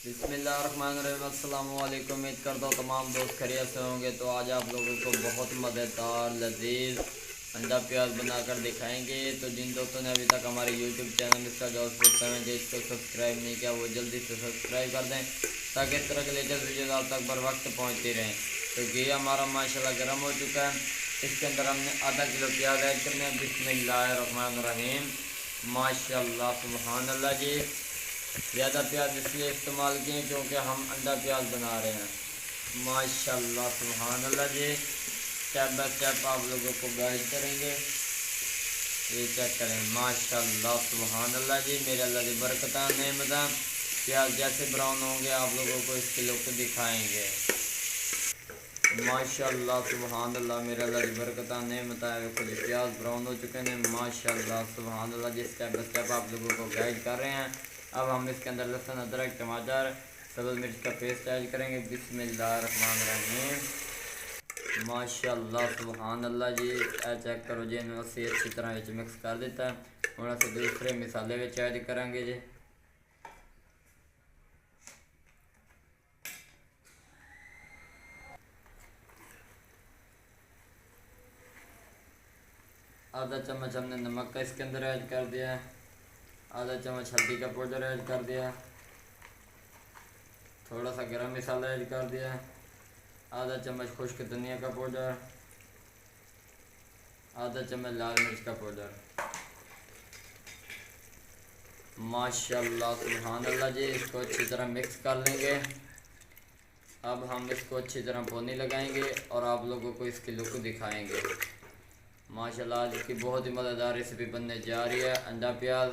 बिस्मिल्लाहिर्रहमानिर्रहीम। अस्सलाम वालेकुम। उम्मीद करता हूँ तमाम दोस्त खैरियत से होंगे। तो आज आप लोगों को बहुत मज़ेदार लजीज अंडा प्याज बनाकर दिखाएंगे। तो जिन दोस्तों ने अभी तक हमारे यूट्यूब चैनल इसका जो फूड सेवन डेज को सब्सक्राइब नहीं किया वो जल्दी से सब्सक्राइब कर दें ताकि इस तरह के लेटेस्ट वीडियोज आप तक बर वक्त पहुँचती रहें। तो घी हमारा माशाल्लाह गर्म हो चुका है। इसके अंदर हमने आधा किलो प्याज ऐड करना है। बिस्मिल्लाहिर्रहमानिर्रहीम। माशाल्लाह सुभान अल्लाह जी। ज़्यादा प्याज इसलिए इस्तेमाल किए क्योंकि हम अंडा प्याज बना रहे हैं। माशाल्लाह सुभान अल्लाह जी। स्टेप बाय स्टेप आप लोगों को गाइड करेंगे। ये चेक करें माशाल्लाह सुभान अल्लाह जी। मेरे अल्लाह की बरकत नेमत। प्याज जैसे ब्राउन होंगे आप लोगों को इसके लुक दिखाएंगे। माशाल्लाह सुभान अल्लाह। मेरे अल्लाह की बरकत नेमत है। कुछ प्याज ब्राउन हो चुके हैं माशाल्लाह सुभान अल्लाह जी। स्टेप बाय स्टेप आप लोगों को गाइड कर रहे हैं। अब हम इसके अंदर लहसुन अदरक टमाटर सब्ज़ मिर्च का पेस्ट ऐड करेंगे। बिस्मिल्लाहिर्रहमानिर्रहीम। माशाल्लाह सुभान अल्लाह जी। चेक करो जी इन्होंने उसे अच्छी तरह मिक्स कर दिता है। हम से दूसरे मसाले ऐड करेंगे जी। आधा चम्मच हमने नमक का इसके अंदर ऐड कर दिया है। आधा चम्मच हल्दी का पाउडर ऐड कर दिया। थोड़ा सा गरम मसाला ऐड कर दिया। आधा चम्मच खुश्क धनिया का पाउडर। आधा चम्मच लाल मिर्च का पाउडर। माशाल्लाह सुभान अल्लाह जी। इसको अच्छी तरह मिक्स कर लेंगे। अब हम इसको अच्छी तरह भूनी लगाएंगे और आप लोगों को इसकी लुक दिखाएंगे। माशाल्लाह आज की बहुत ही मज़ेदार रेसिपी बनने जा रही है अंडा प्याज।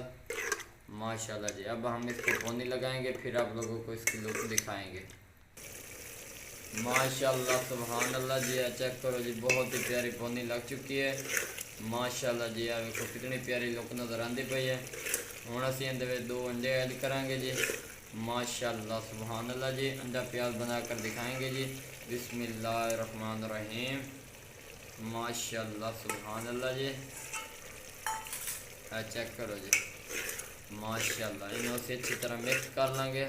माशाल्लाह जी। अब हम इसको भूनी लगाएंगे फिर आप लोगों को इसकी लुक दिखाएंगे। माशाल्लाह सुभान अल्लाह जी। चेक करो जी बहुत ही प्यारी भुनी लग चुकी है। माशाल्लाह जी। आ देखो कितनी प्यारी लुक नज़र आती पई है। हुण असीं इहदे विच 2 अंडे ऐड करांगे जी। माशाल्लाह सुभान अल्लाह जी। अंडा प्याज बनाकर दिखाएंगे जी। बिस्मिल्लाहिर्रहमानिर्रहीम। माशाल्लाह सुभान अल्लाह जी। चेक करो जी माशाल्लाह। इन्हों से अच्छी तरह मिक्स कर लेंगे।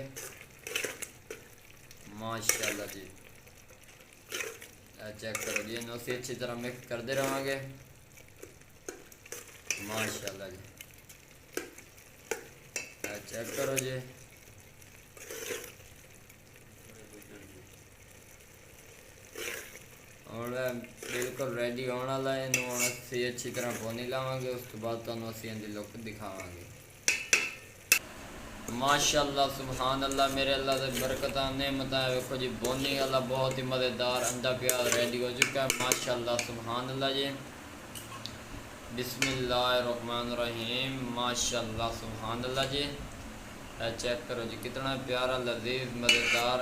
माशाल्लाह जी। चेक करो जी इन्हों से अच्छी तरह मिक्स करते रहेंगे। माशाल्लाह जी। चेक करो जी और बिल्कुल रेडी होने वाला है। इन्हों असी अच्छी तरह भुनी लावांगे। उस तो बाद तुहानूं असीं इहदी लुक दिखावांगे। माशाल्लाह सुभान अल्लाह। मेरे अल्लाह से बरकत नेमत है। देखो जी बोनी वाला बहुत ही मज़ेदार अंडा प्याज रेडी हो चुका है। माशाल्लाह सुभान अल्लाह जी। बिस्मिल्लाहिर्रहमानिर्रहीम। माशाल्लाह सुभान अल्लाह जी। चेक करो जी कितना प्यारा लजीज मज़ेदार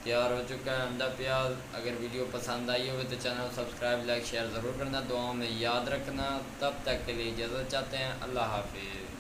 तैयार हो चुका है अंडा प्याज। अगर वीडियो पसंद आई हो तो चैनल सब्सक्राइब लाइक शेयर ज़रूर करना। दुआओं में याद रखना। तब तक के लिए इजाज़त चाहते हैं। अल्लाह हाफिज़।